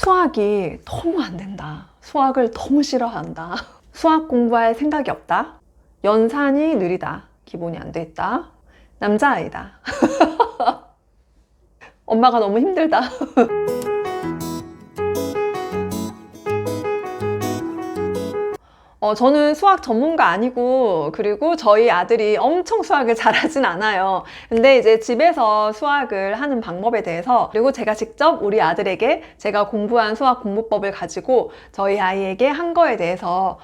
수학이 너무 안 된다. 수학을 너무 싫어한다. 수학 공부할 생각이 없다. 연산이 느리다. 기본이 안 돼 있다. 남자아이다. 엄마가 너무 힘들다. 저는 수학 전문가 아니고, 그리고 저희 아들이 엄청 수학을 잘하진 않아요. 근데 이제 집에서 수학을 하는 방법에 대해서, 그리고 제가 직접 우리 아들에게 제가 공부한 수학 공부법을 가지고 저희 아이에게 한 거에 대해서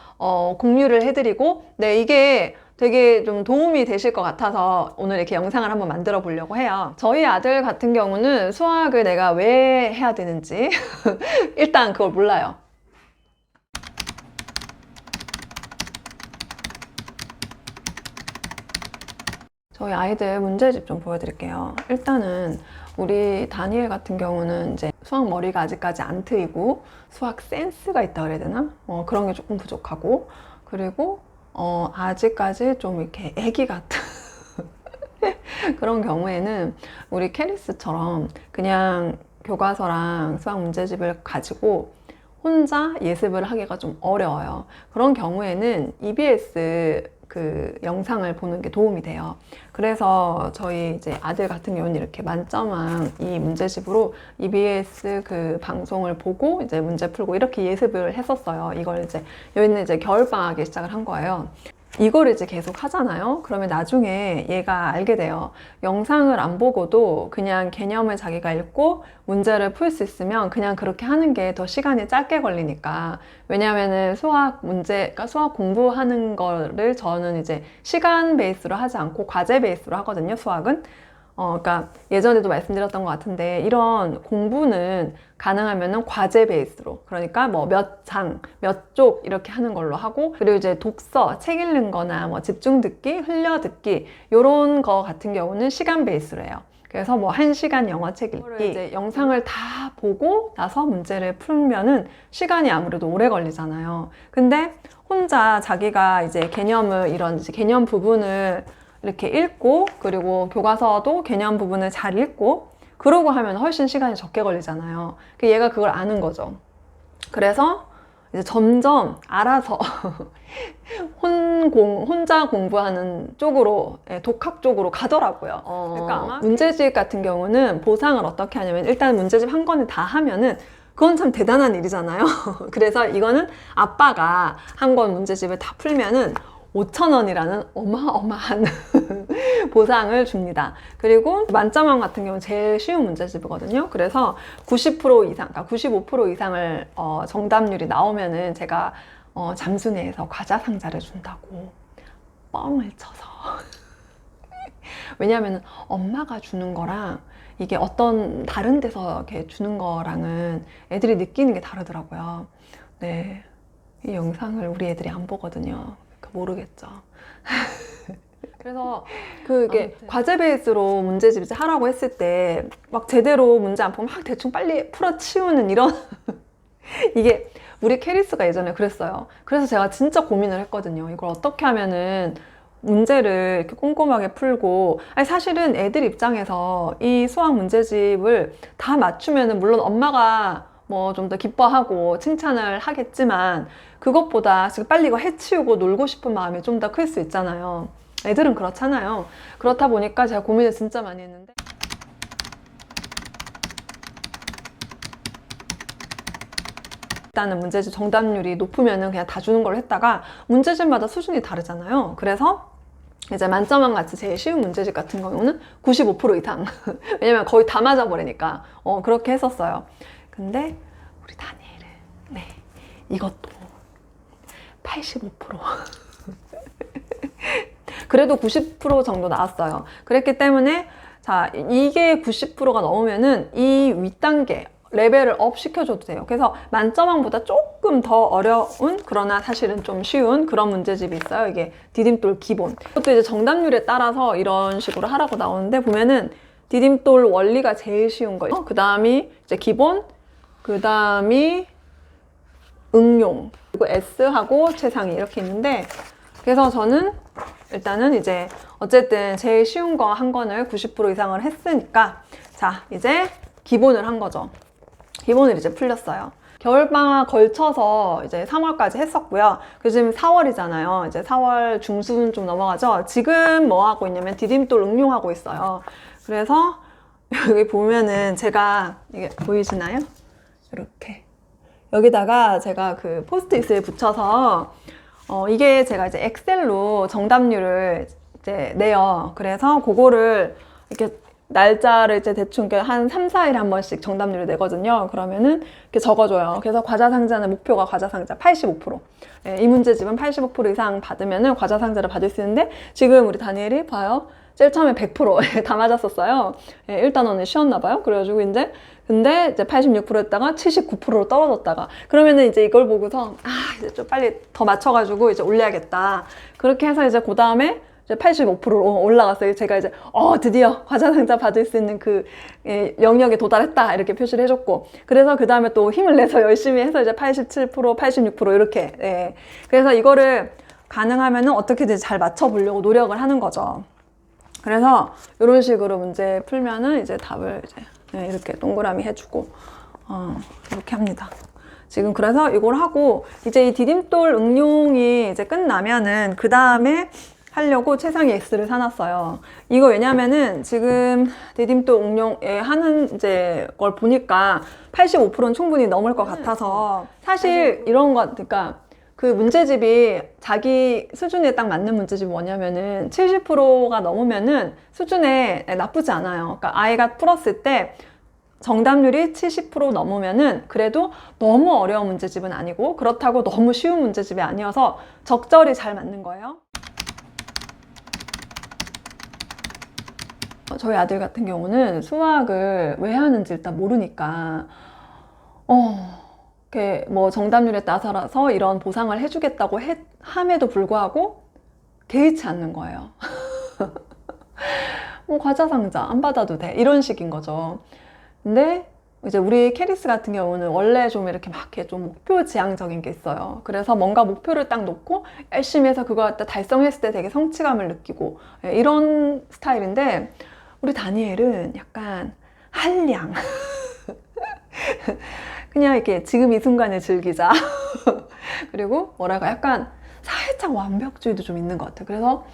공유를 해드리고, 네, 이게 되게 좀 도움이 되실 것 같아서 오늘 이렇게 영상을 한번 만들어 보려고 해요. 저희 아들 같은 경우는 수학을 내가 왜 해야 되는지 일단 그걸 몰라요. 저희 아이들 문제집 좀 보여드릴게요. 일단은 우리 다니엘 같은 경우는 이제 수학 머리가 아직까지 안 트이고 수학 센스가 있다 그래야 되나? 그런 게 조금 부족하고, 그리고 아직까지 좀 이렇게 애기 같은 그런 경우에는 우리 캐리스처럼 그냥 교과서랑 수학 문제집을 가지고 혼자 예습을 하기가 좀 어려워요. 그런 경우에는 EBS 그 영상을 보는 게 도움이 돼요. 그래서 저희 이제 아들 같은 경우는 이렇게 만점한 이 문제집으로 EBS 그 방송을 보고 이제 문제 풀고 이렇게 예습을 했었어요. 이걸 이제 여기는 이제 겨울방학에 시작을 한 거예요. 이걸 이제 계속 하잖아요. 그러면 나중에 얘가 알게 돼요. 영상을 안 보고도 그냥 개념을 자기가 읽고 문제를 풀 수 있으면 그냥 그렇게 하는 게 더 시간이 짧게 걸리니까. 왜냐하면은 수학 문제, 그러니까 수학 공부하는 거를 저는 이제 시간 베이스로 하지 않고 과제 베이스로 하거든요, 수학은. 그러니까 예전에도 말씀드렸던 것 같은데, 이런 공부는 가능하면은 과제 베이스로, 그러니까 뭐 몇 장, 몇 쪽 이렇게 하는 걸로 하고, 그리고 이제 독서, 책 읽는 거나 뭐 집중 듣기, 흘려 듣기 요런 거 같은 경우는 시간 베이스로 해요. 그래서 뭐 1시간 영어 책 읽기, 이제 영상을 다 보고 나서 문제를 풀면은 시간이 아무래도 오래 걸리잖아요. 근데 혼자 자기가 이제 개념을, 이런 이제 개념 부분을 이렇게 읽고, 그리고 교과서도 개념 부분을 잘 읽고, 그러고 하면 훨씬 시간이 적게 걸리잖아요. 얘가 그걸 아는 거죠. 그래서 이제 점점 알아서 혼자 공부하는 쪽으로, 독학 쪽으로 가더라고요. 그러니까 아마 문제집 같은 경우는 보상을 어떻게 하냐면, 일단 문제집 한 권을 다 하면은 그건 참 대단한 일이잖아요. 그래서 이거는 아빠가 한 권 문제집을 다 풀면은 5,000원이라는 어마어마한 보상을 줍니다. 그리고 만점왕 같은 경우는 제일 쉬운 문제집이거든요. 그래서 90% 이상, 그러니까 95% 이상을 정답률이 나오면은 제가 잠수내에서 과자 상자를 준다고 뻥을 쳐서. 왜냐하면 엄마가 주는 거랑 이게 어떤 다른 데서 이렇게 주는 거랑은 애들이 느끼는 게 다르더라고요. 네, 이 영상을 우리 애들이 안 보거든요. 모르겠죠. 그래서 그게 과제 베이스로 문제집 이제 하라고 했을 때 막 제대로 문제 안 풀고 막 대충 빨리 풀어치우는 이런 이게 우리 캐리스가 예전에 그랬어요. 그래서 제가 진짜 고민을 했거든요. 이걸 어떻게 하면은 문제를 이렇게 꼼꼼하게 풀고, 아니 사실은 애들 입장에서 이 수학 문제집을 다 맞추면은 물론 엄마가 뭐 좀 더 기뻐하고 칭찬을 하겠지만, 그것보다 지금 빨리 이거 해치우고 놀고 싶은 마음이 좀 더 클 수 있잖아요. 애들은 그렇잖아요. 그렇다 보니까 제가 고민을 진짜 많이 했는데, 일단은 문제집 정답률이 높으면은 그냥 다 주는 걸로 했다가, 문제집마다 수준이 다르잖아요. 그래서 이제 만점왕 같이 제일 쉬운 문제집 같은 경우는 95% 이상 왜냐면 거의 다 맞아버리니까 그렇게 했었어요. 근데 우리 다니엘은 네, 이것도 85% 그래도 90% 정도 나왔어요. 그랬기 때문에 자, 이게 90%가 넘으면은 이 윗단계 레벨을 업 시켜줘도 돼요. 그래서 만점왕보다 조금 더 어려운, 그러나 사실은 좀 쉬운 그런 문제집이 있어요. 이게 디딤돌 기본. 그것도 이제 정답률에 따라서 이런 식으로 하라고 나오는데, 보면은 디딤돌 원리가 제일 쉬운 거예요. 그 다음이 이제 기본, 그 다음이 응용, 그리고 S하고 최상위 이렇게 있는데, 그래서 저는 일단은 이제 어쨌든 제일 쉬운 거 한 권을 90% 이상을 했으니까, 자, 이제 기본을 한 거죠. 기본을 이제 풀렸어요. 겨울방학 걸쳐서 이제 3월까지 했었고요. 지금 4월이잖아요. 이제 4월 중순 좀 넘어가죠. 지금 뭐 하고 있냐면 디딤돌 응용하고 있어요. 그래서 여기 보면은 제가 이게 보이시나요? 이렇게 여기다가 제가 그 포스트잇을 붙여서 이게 제가 이제 엑셀로 정답률을 이제 내요. 그래서 그거를 이렇게 날짜를 이제 대충 한 3, 4일에 한 번씩 정답률을 내거든요. 그러면은 이렇게 적어줘요. 그래서 과자상자는 목표가 과자상자 85%. 예, 이 문제집은 85% 이상 받으면은 과자상자를 받을 수 있는데 지금 우리 다니엘이 봐요. 제일 처음에 100% 다 맞았었어요. 예, 1단원을 쉬었나 봐요. 그래가지고 근데 이제 86%였다가 79%로 떨어졌다가 그러면은 이제 이걸 보고서 이제 좀 빨리 더 맞춰가지고 이제 올려야겠다. 그렇게 해서 이제 그 다음에 이제 85%로 올라갔어요. 제가 이제 드디어 과자상자 받을 수 있는 그 영역에 도달했다 이렇게 표시를 해줬고 그래서 그 다음에 또 힘을 내서 열심히 해서 이제 87%, 86% 이렇게 그래서 이거를 가능하면은 어떻게든 잘 맞춰보려고 노력을 하는 거죠. 그래서 이런 식으로 문제 풀면은 이제 답을 이제 이렇게 동그라미 해주고 이렇게 합니다. 지금 그래서 이걸 하고 이제 이 디딤돌 응용이 이제 끝나면은 그 다음에 하려고 최상위 X를 사놨어요. 이거 왜냐면은 지금 디딤돌 응용에 하는 이제 걸 보니까 85%는 충분히 넘을 것 같아서 사실 이런 거 그러니까 그 문제집이 자기 수준에 딱 맞는 문제집이 뭐냐면은 70%가 넘으면은 수준에 나쁘지 않아요. 그러니까 아이가 풀었을 때 정답률이 70% 넘으면은 그래도 너무 어려운 문제집은 아니고 그렇다고 너무 쉬운 문제집이 아니어서 적절히 잘 맞는 거예요. 저희 아들 같은 경우는 수학을 왜 하는지 일단 모르니까 이렇게 뭐 정답률에 따라서 이런 보상을 해주겠다고 함에도 불구하고 개의치 않는 거예요. 뭐 과자 상자 안 받아도 돼 이런 식인 거죠. 근데 이제 우리 캐리스 같은 경우는 원래 좀 이렇게 막 이렇게 좀 목표 지향적인 게 있어요. 그래서 뭔가 목표를 딱 놓고 열심히 해서 그거 갖다 달성했을 때 되게 성취감을 느끼고 이런 스타일인데 우리 다니엘은 약간 한량 그냥 이렇게 지금 이 순간을 즐기자 그리고 뭐랄까 약간 살짝 완벽주의도 좀 있는 것 같아요. 그래서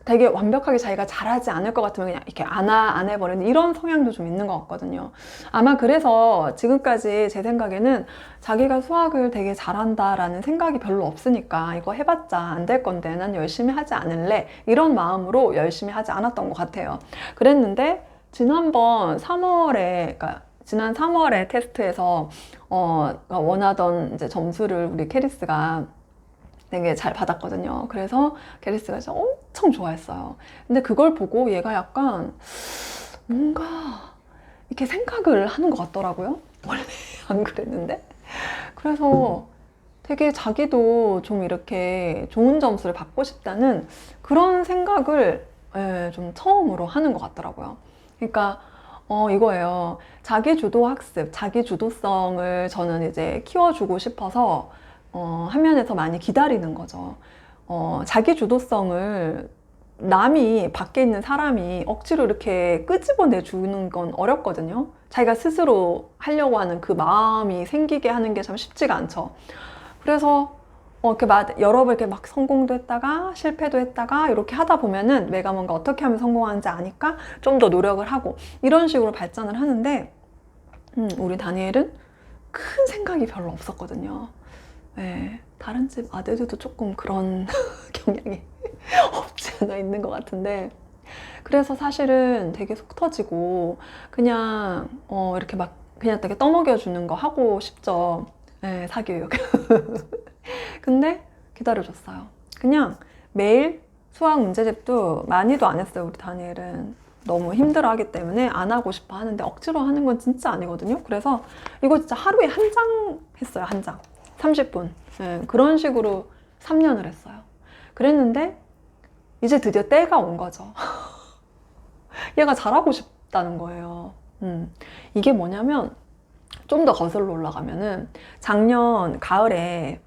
되게 완벽하게 자기가 잘하지 않을 것 같으면 그냥 이렇게 안 해버리는 이런 성향도 좀 있는 것 같거든요. 아마 그래서 지금까지 제 생각에는 자기가 수학을 되게 잘한다라는 생각이 별로 없으니까 이거 해봤자 안 될 건데 난 열심히 하지 않을래 이런 마음으로 열심히 하지 않았던 것 같아요. 그랬는데 지난번 3월에 그러니까 지난 3월에 테스트에서 원하던 이제 점수를 우리 캐리스가 되게 잘 받았거든요. 그래서 캐리스가 진짜 엄청 좋아했어요. 근데 그걸 보고 얘가 약간 뭔가 이렇게 생각을 하는 것 같더라고요. 원래 안 그랬는데. 그래서 되게 자기도 좀 이렇게 좋은 점수를 받고 싶다는 그런 생각을 좀 처음으로 하는 것 같더라고요. 그러니까 이거예요. 자기 주도 학습, 자기 주도성을 저는 이제 키워주고 싶어서 화면에서 많이 기다리는 거죠. 자기 주도성을 남이 밖에 있는 사람이 억지로 이렇게 끄집어내 주는 건 어렵거든요. 자기가 스스로 하려고 하는 그 마음이 생기게 하는 게 참 쉽지가 않죠. 그래서 이렇게 여러 번 이렇게 막 성공도 했다가 실패도 했다가 이렇게 하다 보면은 내가 뭔가 어떻게 하면 성공하는지 아니까 좀 더 노력을 하고 이런 식으로 발전을 하는데 우리 다니엘은 큰 생각이 별로 없었거든요. 네, 다른 집 아들들도 조금 그런 경향이 없지 않아 있는 것 같은데 그래서 사실은 되게 속 터지고 그냥 이렇게 막 그냥 되게 떠먹여주는 거 하고 싶죠. 네, 사교육. 근데 기다려줬어요. 그냥 매일 수학 문제집도 많이도 안 했어요. 우리 다니엘은 너무 힘들어하기 때문에 안 하고 싶어 하는데 억지로 하는 건 진짜 아니거든요. 그래서 이거 진짜 하루에 한 장 했어요. 한 장 30분 그런 식으로 3년을 했어요. 그랬는데 이제 드디어 때가 온 거죠. 얘가 잘하고 싶다는 거예요. 이게 뭐냐면 좀 더 거슬러 올라가면은 작년 가을에